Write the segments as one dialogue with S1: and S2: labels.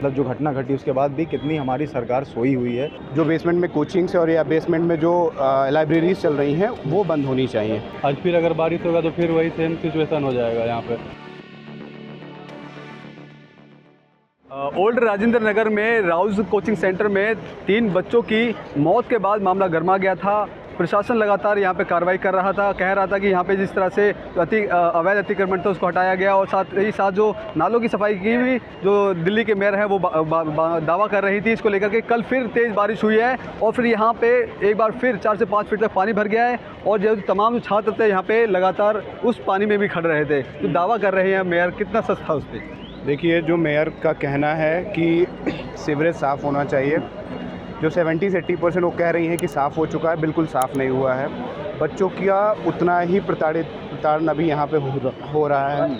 S1: मतलब जो घटना घटी उसके बाद भी कितनी हमारी सरकार सोई हुई है।
S2: जो बेसमेंट में कोचिंग्स और या बेसमेंट में जो लाइब्रेरीज चल रही हैं वो बंद होनी चाहिए।
S3: आज फिर अगर बारिश होगा तो फिर वही सेम सिचुएशन हो जाएगा यहाँ पे।
S4: ओल्ड राजेंद्र नगर में राउज कोचिंग सेंटर में 3 बच्चों की मौत के बाद मामला गर्मा गया था। प्रशासन लगातार यहाँ पे कार्रवाई कर रहा था, कह रहा था कि यहाँ पे जिस तरह से अवैध अतिक्रमण था उसको हटाया गया और साथ ही साथ जो नालों की सफाई की भी जो दिल्ली के मेयर हैं वो दावा कर रही थी इसको लेकर के। कल फिर तेज़ बारिश हुई है और फिर यहाँ पे एक बार फिर 4 से 5 फीट तक पानी भर गया है और जो तमाम छात्र थे यहाँ पे लगातार उस पानी में भी खड़ रहे थे। तो दावा कर रहे हैं मेयर, कितना सच था उस पर?
S2: देखिए, जो मेयर का कहना है कि सीवरेज साफ़ होना चाहिए, जो 70 से 80% वो कह रही हैं कि साफ़ हो चुका है, बिल्कुल साफ़ नहीं हुआ है। बच्चों का उतना ही प्रताड़न अभी यहाँ पे हो रहा है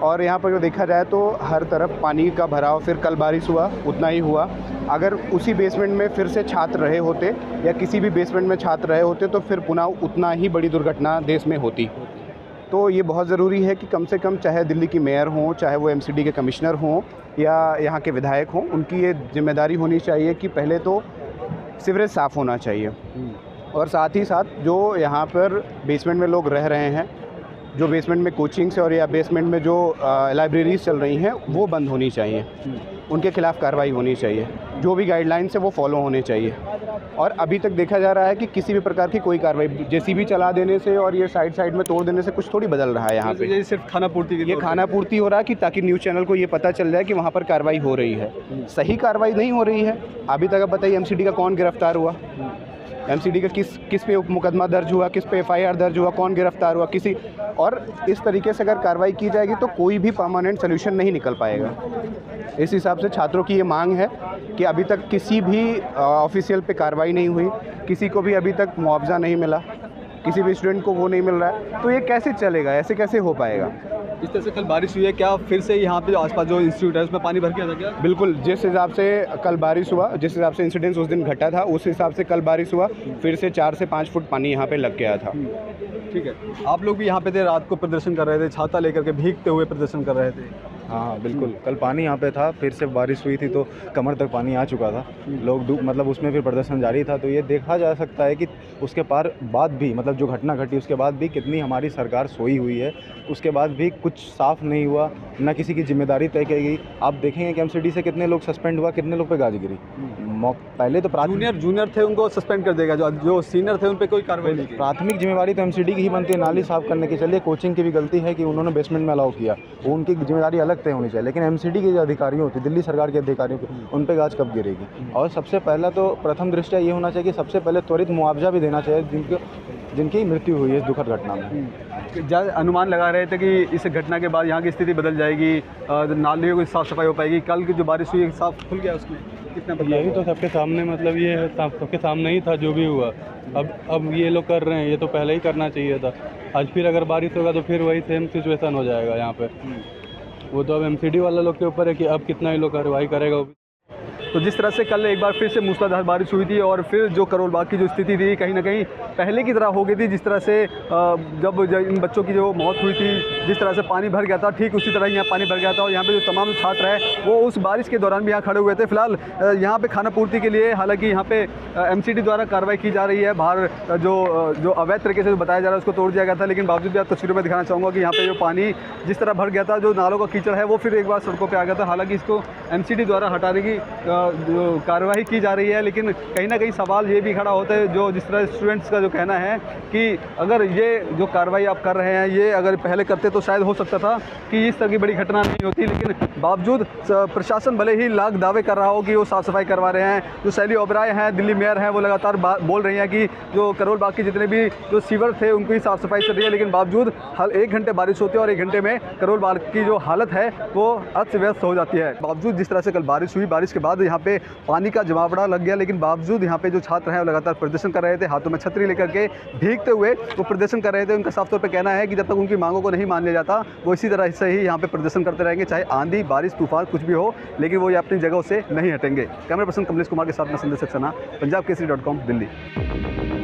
S2: और यहाँ पर जो देखा जाए तो हर तरफ पानी का भराव, फिर कल बारिश हुआ उतना ही हुआ। अगर उसी बेसमेंट में फिर से छात्र रहे होते या किसी भी बेसमेंट में छात्र रहे होते तो फिर पुनः उतना ही बड़ी दुर्घटना देश में होती। तो ये बहुत ज़रूरी है कि कम से कम चाहे दिल्ली की मेयर हों, चाहे वो एमसीडी के कमिश्नर हों या यहाँ के विधायक हों, उनकी ये जिम्मेदारी होनी चाहिए कि पहले तो सीवरेज साफ़ होना चाहिए और साथ ही साथ जो यहाँ पर बेसमेंट में लोग रह रहे हैं, जो बेसमेंट में कोचिंग्स और या बेसमेंट में जो लाइब्रेरीज चल रही हैं वो बंद होनी चाहिए। उनके खिलाफ़ कार्रवाई होनी चाहिए, जो भी गाइडलाइंस है वो फॉलो होने चाहिए। और अभी तक देखा जा रहा है कि किसी भी प्रकार की कोई कार्रवाई जेसीबी चला देने से और ये साइड में तोड़ देने से कुछ थोड़ी बदल रहा है यहाँ पे।
S4: ये सिर्फ खाना पूर्ति के लिए,
S2: ये खाना पूर्ति हो रहा है कि ताकि न्यूज़ चैनल को ये पता चल जाए कि वहाँ पर कार्रवाई हो रही है। सही कार्रवाई नहीं हो रही है। अभी तक आप बताइए एमसीडी का कौन गिरफ्तार हुआ? एमसीडी का किस पे मुकदमा दर्ज हुआ, किस पे एफआईआर दर्ज हुआ, कौन गिरफ्तार हुआ? किसी। और इस तरीके से अगर कार्रवाई की जाएगी तो कोई भी परमानेंट सोल्यूशन नहीं निकल पाएगा। इस हिसाब से छात्रों की ये मांग है कि अभी तक किसी भी ऑफिशियल पे कार्रवाई नहीं हुई, किसी को भी अभी तक मुआवजा नहीं मिला, किसी भी स्टूडेंट को वो नहीं मिल रहा है, तो ये कैसे चलेगा? ऐसे कैसे हो पाएगा?
S4: इस तरह से कल बारिश हुई है, क्या फिर से यहाँ पे जो आसपास जो इंस्टीट्यूट है उसमें पानी भर गया था क्या?
S2: बिल्कुल, जिस हिसाब से कल बारिश हुआ, जिस हिसाब से इंसिडेंस उस दिन घटा था, उस हिसाब से कल बारिश हुआ, फिर से 4 से 5 फुट पानी यहाँ पे लग गया था।
S4: ठीक है, आप लोग भी यहाँ पे थे, रात को प्रदर्शन कर रहे थे, छाता लेकर के भीगते हुए प्रदर्शन कर रहे थे।
S1: हाँ बिल्कुल, कल पानी यहाँ पे था, फिर से बारिश हुई थी तो कमर तक पानी आ चुका था। लोग मतलब उसमें फिर प्रदर्शन जारी था। तो ये देखा जा सकता है कि उसके बाद भी मतलब जो घटना घटी उसके बाद भी कितनी हमारी सरकार सोई हुई है। उसके बाद भी कुछ साफ़ नहीं हुआ, ना किसी की जिम्मेदारी तय की गई। आप देखेंगे कि एमसीडी से कितने लोग सस्पेंड हुआ, कितने लोग पे गाज गिरी। पहले तो
S4: जूनियर थे उनको सस्पेंड कर देगा, जो सीनियर थे उन पे कोई कार्रवाई नहीं की।
S1: प्राथमिक जिम्मेदारी तो एमसीडी की ही बनती है नाली साफ़ करने की। चलिए कोचिंग की भी गलती है कि उन्होंने बेसमेंट में अलाउ किया, वो उनकी जिम्मेदारी अलग तय होनी चाहिए, लेकिन एमसीडी के जो अधिकारी होते, दिल्ली सरकार के अधिकारियों के, उन पे गाज कब गिरेगी? और सबसे पहला तो प्रथम दृष्टया ये होना चाहिए कि सबसे पहले त्वरित मुआवजा भी देना चाहिए जिनकी मृत्यु हुई है इस दुखद घटना में।
S4: अनुमान लगा रहे थे कि इस घटना के बाद यहाँ की स्थिति बदल जाएगी, नालियों की साफ़ सफाई हो पाएगी। कल की जो बारिश हुई साफ खुल गया उसमें, कितना
S3: यही तो सबके सामने, मतलब ये सबके सामने ही था जो भी हुआ। अब ये लोग कर रहे हैं, ये तो पहले ही करना चाहिए था। आज फिर अगर बारिश होगा तो फिर वही सेम सिचुएशन हो जाएगा यहाँ पे। वो तो अब एमसीडी वाला लोग के ऊपर है कि अब कितना ये लोग कार्रवाई करेगा।
S4: तो जिस तरह से कल एक बार फिर से मूसलाधार बारिश हुई थी और फिर जो करोल बाग की जो स्थिति थी कहीं ना कहीं पहले की तरह हो गई थी। जिस तरह से जब इन बच्चों की जो मौत हुई थी, जिस तरह से पानी भर गया था, ठीक उसी तरह यहाँ पानी भर गया था और यहाँ पे जो तमाम छात्र हैं वो उस बारिश के दौरान भी यहाँ खड़े हुए थे। फिलहाल यहाँ पे खाना पूर्ति के लिए हालांकि यहाँ पे एमसीडी द्वारा कार्रवाई की जा रही है। बाहर जो अवैध तरीके से बताया जा रहा है उसको तोड़ दिया गया था, लेकिन बावजूद भी आप तस्वीरों में दिखाना चाहूँगा कि यहाँ पे जो पानी जिस तरह भर गया था, जो नालों का कीचड़ है वो फिर एक बार सड़कों पर आ गया था। हालांकि इसको एमसीडी द्वारा हटाने की कार्रवाई की जा रही है, लेकिन कहीं ना कहीं सवाल ये भी खड़ा होता है, जो जिस तरह स्टूडेंट्स का जो कहना है कि अगर ये जो कार्रवाई आप कर रहे हैं ये अगर पहले करते तो शायद हो सकता था कि इस तरह की बड़ी घटना नहीं होती। लेकिन बावजूद प्रशासन भले ही लाख दावे कर रहा हो कि वो साफ़ सफाई करवा रहे हैं, जो शैली ओबराय हैं दिल्ली मेयर हैं वो लगातार बोल रही हैं कि जो करोल बाग के जितने भी जो सीवर थे उनकी साफ़ सफाई चल रही है, लेकिन बावजूद हर 1 घंटे बारिश होती है और 1 घंटे में करोल बाग की जो हालत है वो अस्त व्यस्त हो जाती है। बावजूद जिस तरह से कल बारिश हुई, बारिश के बाद यहाँ पे पानी का जमावड़ा लग गया, लेकिन बावजूद यहाँ पे जो छात्र हैं वो लगातार प्रदर्शन कर रहे थे, हाथों में छतरी लेकर के भीगते हुए वो प्रदर्शन कर रहे थे। उनका साफ तौर पे कहना है कि जब तक उनकी मांगों को नहीं मान लिया जाता वो इसी तरह से ही यहाँ पे प्रदर्शन करते रहेंगे, चाहे आंधी बारिश तूफान कुछ भी हो, लेकिन वो ये अपनी जगहों से नहीं हटेंगे। कैमरा पर्सन कमलेश कुमार के साथ मैं संजय सक्सेना, पंजाब केसरी.com, दिल्ली।